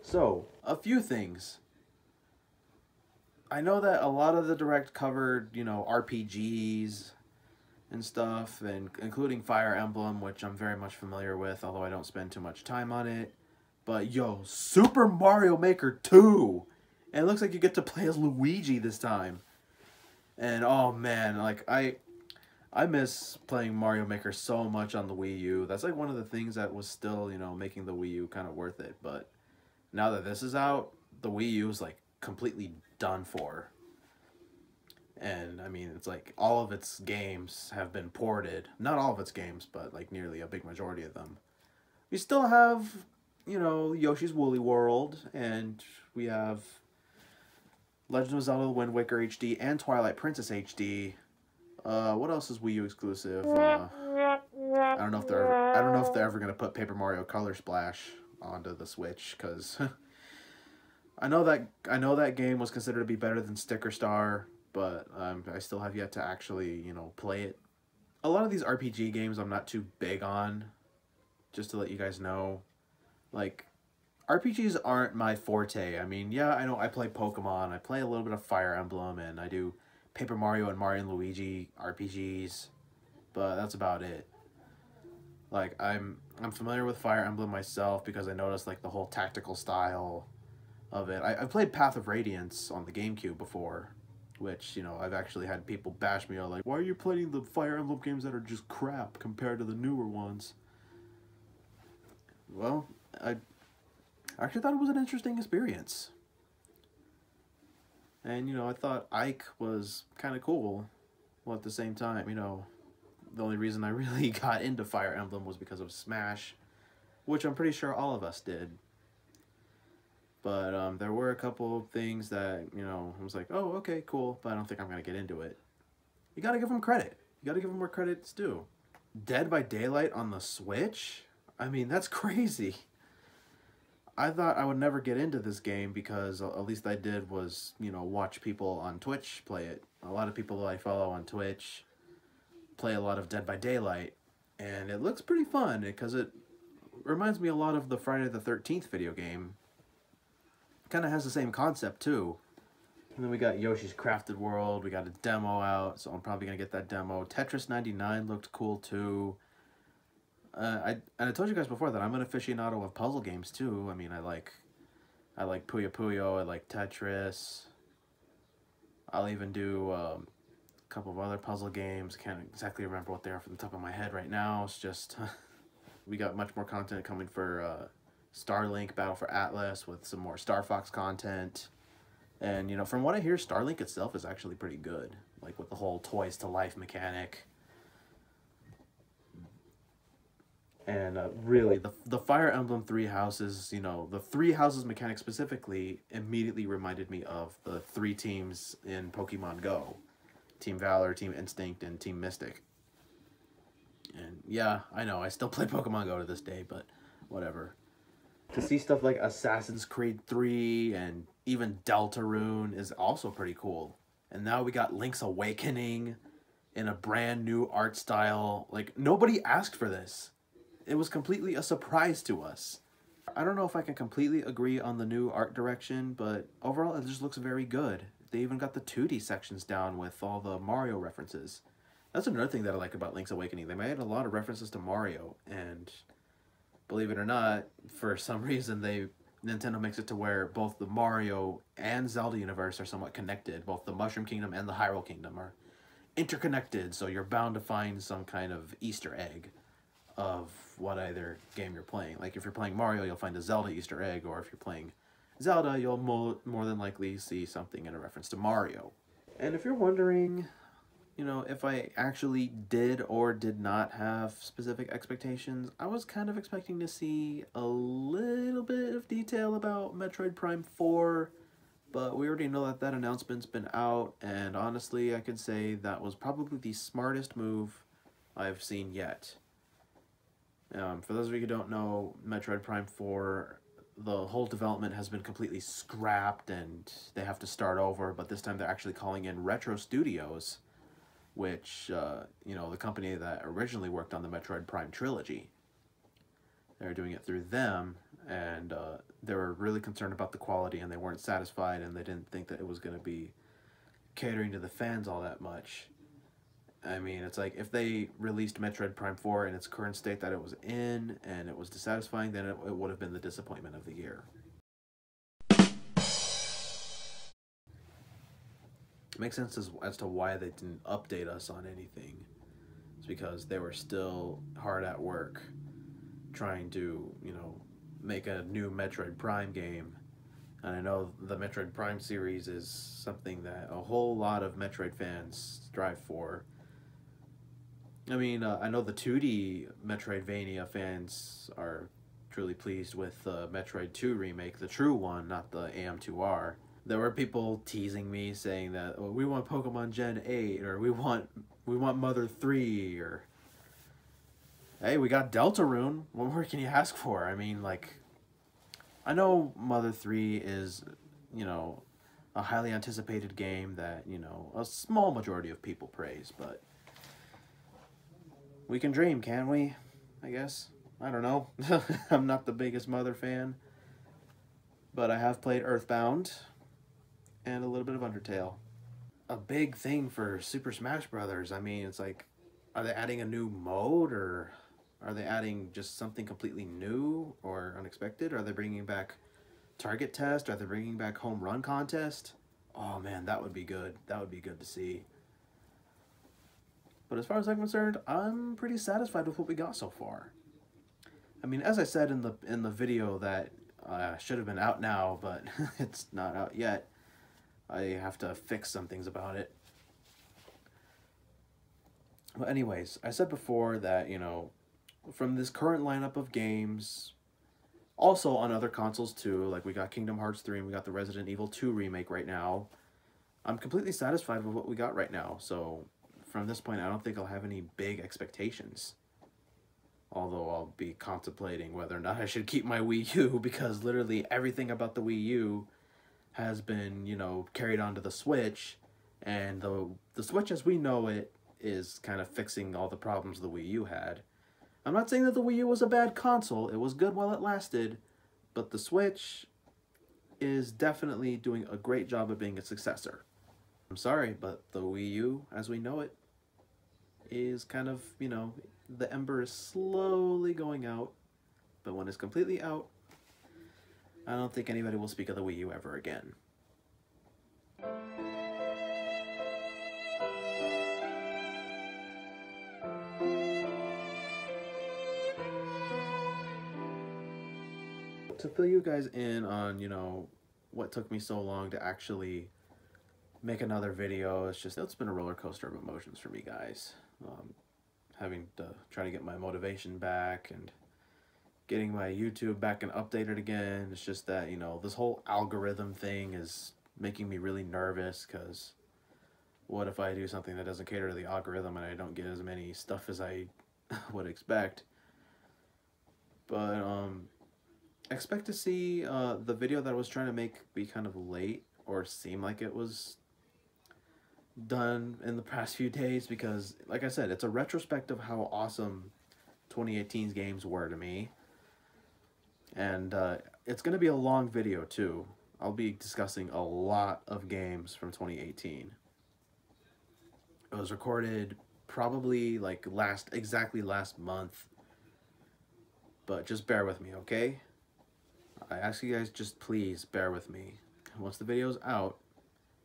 So, a few things. I know that a lot of the Direct covered, RPGs and stuff, and including Fire Emblem, which I'm very much familiar with, although I don't spend too much time on it. But yo, Super Mario Maker 2! And it looks like you get to play as Luigi this time. And oh man, like I miss playing Mario Maker so much on the Wii U. That's like one of the things that was still, making the Wii U kind of worth it. But now that this is out, the Wii U is like completely done for. And I mean, it's like all of its games have been ported. Not all of its games, but like nearly a big majority of them. We still have, Yoshi's Woolly World, and we have Legend of Zelda: Wind Waker HD and Twilight Princess HD. What else is Wii U exclusive? I don't know if they're ever gonna put Paper Mario Color Splash onto the Switch, because I know that game was considered to be better than Sticker Star, but I still have yet to actually play it. A lot of these RPG games I'm not too big on, just to let you guys know. Like, RPGs aren't my forte. I mean, yeah, I know I play Pokemon, I play a little bit of Fire Emblem, and I do Paper Mario and Mario and Luigi RPGs, but that's about it. Like, I'm familiar with Fire Emblem myself because I noticed like the whole tactical style of it. I played Path of Radiance on the GameCube before, which, I've actually had people bash me out like, why are you playing the Fire Emblem games that are just crap compared to the newer ones? Well, I actually thought it was an interesting experience. And, I thought Ike was kind of cool. Well, at the same time, the only reason I really got into Fire Emblem was because of Smash, which I'm pretty sure all of us did. But there were a couple of things that, I was like, oh, okay, cool, but I don't think I'm going to get into it. You got to give them credit. You got to give them where credit's due. Dead by Daylight on the Switch? I mean, that's crazy. I thought I would never get into this game because at least I did was, watch people on Twitch play it. A lot of people that I follow on Twitch play a lot of Dead by Daylight, and it looks pretty fun because it reminds me a lot of the Friday the 13th video game. Kind of has the same concept too. And then we got Yoshi's Crafted World. We got a demo out, so I'm probably gonna get that demo. Tetris 99 looked cool too. I told you guys before that I'm an aficionado of puzzle games too. I mean, I like Puyo Puyo. I like Tetris. I'll even do a couple of other puzzle games. Can't exactly remember what they are from the top of my head right now. It's just we got much more content coming for Starlink Battle for Atlas with some more Star Fox content. And, from what I hear, Starlink itself is actually pretty good. Like, with the whole Toys to Life mechanic. And, really, the Fire Emblem Three Houses, the Three Houses mechanic specifically immediately reminded me of the three teams in Pokemon Go. Team Valor, Team Instinct, and Team Mystic. And, yeah, I know, I still play Pokemon Go to this day, but whatever. To see stuff like Assassin's Creed 3 and even Deltarune is also pretty cool. And now we got Link's Awakening in a brand new art style. Like, nobody asked for this. It was completely a surprise to us. I don't know if I can completely agree on the new art direction, but overall it just looks very good. They even got the 2D sections down with all the Mario references. That's another thing that I like about Link's Awakening. They made a lot of references to Mario, and believe it or not, for some reason Nintendo makes it to where both the Mario and Zelda universe are somewhat connected. Both the Mushroom Kingdom and the Hyrule Kingdom are interconnected, so you're bound to find some kind of Easter egg of what either game you're playing. Like, if you're playing Mario, you'll find a Zelda Easter egg, or if you're playing Zelda, you'll more than likely see something in a reference to Mario. And if you're wondering, if I actually did or did not have specific expectations, I was kind of expecting to see a little bit of detail about Metroid Prime 4, but we already know that that announcement's been out, and honestly, I could say that was probably the smartest move I've seen yet. For those of you who don't know, Metroid Prime 4, the whole development has been completely scrapped, and they have to start over, but this time they're actually calling in Retro Studios, which, the company that originally worked on the Metroid Prime trilogy. They're doing it through them, and they were really concerned about the quality, and they weren't satisfied, and they didn't think that it was going to be catering to the fans all that much. I mean, it's like if they released Metroid Prime 4 in its current state that it was in, and it was dissatisfying, then it would have been the disappointment of the year. It makes sense as to why they didn't update us on anything. It's because they were still hard at work trying to, you know, make a new Metroid Prime game. And I know the Metroid Prime series is something that a whole lot of Metroid fans strive for. I mean, I know the 2D Metroidvania fans are truly pleased with the Metroid 2 remake, the true one, not the AM2R. There were people teasing me saying that, oh, we want Pokemon Gen 8, or we want Mother 3, or hey, we got Deltarune. What more can you ask for? I mean, like, I know Mother 3 is, you know, a highly anticipated game that, you know, a small majority of people praise, but we can dream, can't we? I guess. I don't know. I'm not the biggest Mother fan, but I have played Earthbound and a little bit of Undertale. A big thing for Super Smash Brothers. I mean, it's like, are they adding a new mode, or are they adding just something completely new or unexpected? Are they bringing back target test? Are they bringing back home run contest? Oh man, that would be good. That would be good to see. But as far as I'm concerned, I'm pretty satisfied with what we got so far. I mean, as I said in the video that should have been out now, but it's not out yet. I have to fix some things about it. But anyways, I said before that, you know, from this current lineup of games, also on other consoles too, like we got Kingdom Hearts 3 and we got the Resident Evil 2 remake right now, I'm completely satisfied with what we got right now. So from this point, I don't think I'll have any big expectations. Although I'll be contemplating whether or not I should keep my Wii U, because literally everything about the Wii U has been, you know, carried onto the Switch, and the Switch as we know it is kind of fixing all the problems the Wii U had. I'm not saying that the Wii U was a bad console. It was good while it lasted, but the Switch is definitely doing a great job of being a successor. I'm sorry, but the Wii U as we know it is kind of, you know, the ember is slowly going out, but when it's completely out, I don't think anybody will speak of the Wii U ever again. To fill you guys in on, you know, what took me so long to actually make another video, it's been a roller coaster of emotions for me, guys. Having to try to get my motivation back and getting my YouTube back and updated again. It's just that, you know, this whole algorithm thing is making me really nervous, because what if I do something that doesn't cater to the algorithm and I don't get as many stuff as I would expect? But expect to see the video that I was trying to make be kind of late, or seem like it was done in the past few days, because like I said, it's a retrospective of how awesome 2018's games were to me. And it's going to be a long video too. I'll be discussing a lot of games from 2018. It was recorded probably like exactly last month, but just bear with me, okay? I ask you guys, just please bear with me. Once the video's out,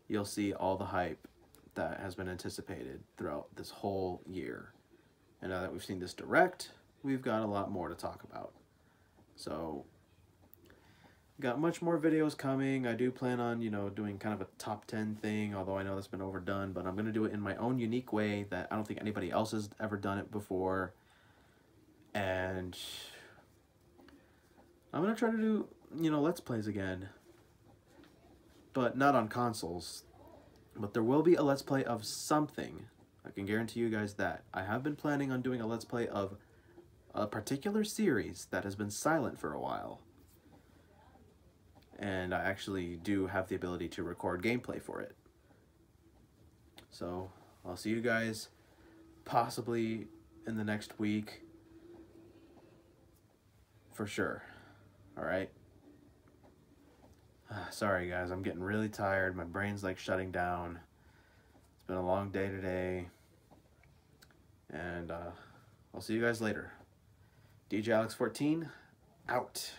you'll see all the hype that has been anticipated throughout this whole year. And now that we've seen this direct, we've got a lot more to talk about. So, got much more videos coming. I do plan on, you know, doing kind of a top 10 thing, although I know that's been overdone, but I'm going to do it in my own unique way that I don't think anybody else has ever done it before. And I'm going to try to do, you know, Let's Plays again, but not on consoles. But there will be a Let's Play of something. I can guarantee you guys that. I have been planning on doing a Let's Play of a particular series that has been silent for a while. And I actually do have the ability to record gameplay for it. So, I'll see you guys possibly in the next week. For sure. Alright? Sorry guys, I'm getting really tired. My brain's like shutting down. It's been a long day today. And I'll see you guys later. DJ Alex 14, out.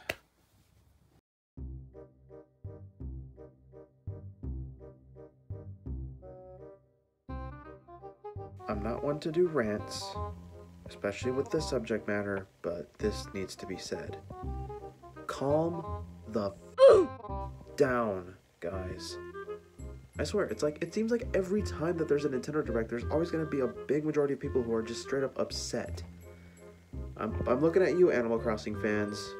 I'm not one to do rants, especially with this subject matter, but this needs to be said. Calm the down, guys. I swear, it seems like every time that there's a Nintendo Direct, there's always going to be a big majority of people who are just straight up upset. I'm looking at you, Animal Crossing fans.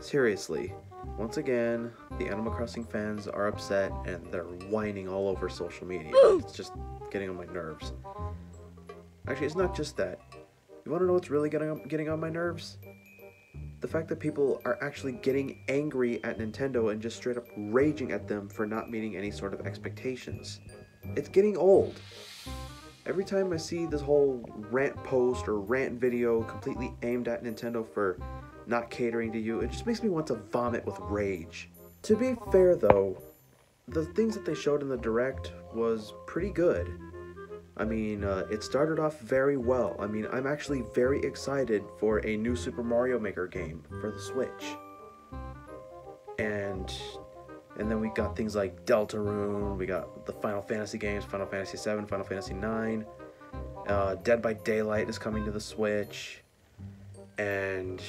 Seriously, once again, the Animal Crossing fans are upset and they're whining all over social media. It's just getting on my nerves. Actually, it's not just that. You want to know what's really getting on my nerves? The fact that people are actually getting angry at Nintendo and just straight up raging at them for not meeting any sort of expectations. It's getting old. Every time I see this whole rant post or rant video completely aimed at Nintendo for not catering to you, it just makes me want to vomit with rage. To be fair though, the things that they showed in the Direct was pretty good. I mean, it started off very well. I mean, I'm actually very excited for a new Super Mario Maker game for the Switch. And then we got things like Deltarune, we got the Final Fantasy games, Final Fantasy VII, Final Fantasy IX, Dead by Daylight is coming to the Switch, and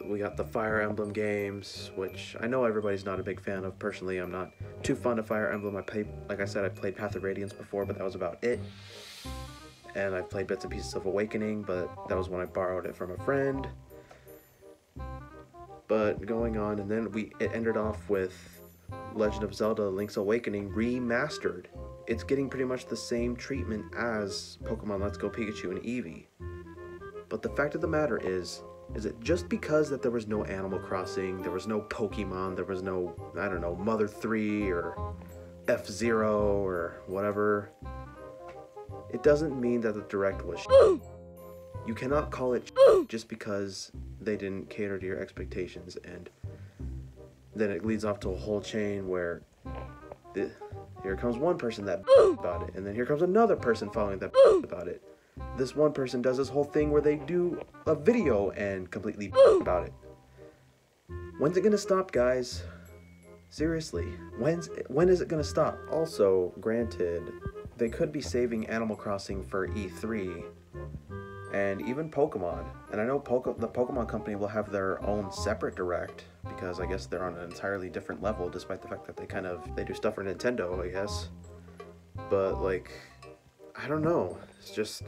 we got the Fire Emblem games, which I know everybody's not a big fan of. Personally, I'm not too fond of Fire Emblem. Like I said, I played Path of Radiance before, but that was about it. And I've played bits and pieces of Awakening, but that was when I borrowed it from a friend. But going on, and then it ended off with Legend of Zelda Link's Awakening remastered. It's getting pretty much the same treatment as Pokemon Let's Go Pikachu and Eevee. But the fact of the matter is it just because that there was no Animal Crossing, there was no Pokemon, there was no, I don't know, Mother 3 or F-Zero or whatever, it doesn't mean that the Direct was You cannot call it just because they didn't cater to your expectations, and then it leads off to a whole chain where here comes one person that about it, and then here comes another person following that about it. This one person does this whole thing where they do a video and completely about it. When's it gonna stop, guys? Seriously, when is it gonna stop? Also, granted, they could be saving Animal Crossing for E3 and even Pokemon. And I know the Pokemon company will have their own separate Direct because I guess they're on an entirely different level, despite the fact that they do stuff for Nintendo, I guess. But like, I don't know. It's just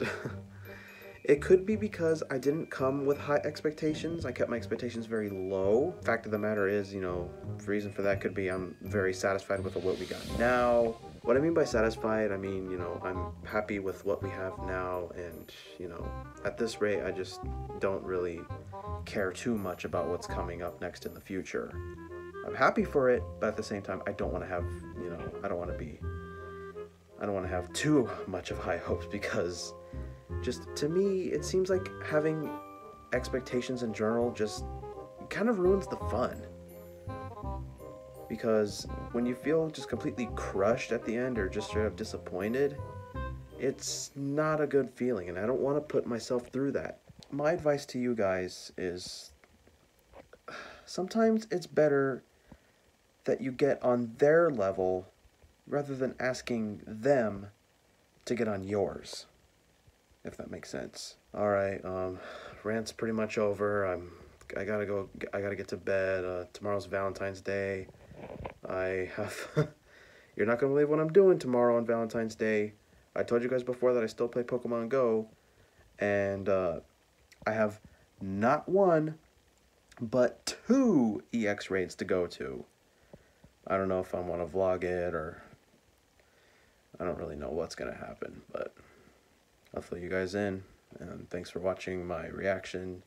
it could be because I didn't come with high expectations. I kept my expectations very low. Fact of the matter is, you know, the reason for that could be I'm very satisfied with what we got now. What I mean by satisfied, I mean, you know, I'm happy with what we have now, and, you know, at this rate, I just don't really care too much about what's coming up next in the future. I'm happy for it, but at the same time, I don't want to have, you know, I don't want to have too much of high hopes, because just, to me, it seems like having expectations in general just kind of ruins the fun. Because when you feel just completely crushed at the end or just straight up disappointed, it's not a good feeling, and I don't want to put myself through that. My advice to you guys is sometimes it's better that you get on their level rather than asking them to get on yours, if that makes sense. Alright, rant's pretty much over. I gotta get to bed. Tomorrow's Valentine's Day. You're not gonna believe what I'm doing tomorrow on Valentine's Day. I told you guys before that I still play Pokemon Go, and I have not one, but 2 EX raids to go to. I don't know if I want to vlog it, or I don't really know what's gonna happen, but I'll fill you guys in, and thanks for watching my reaction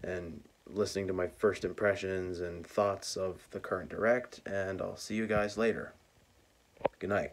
and listening to my first impressions and thoughts of the current Direct, and I'll see you guys later. Good night.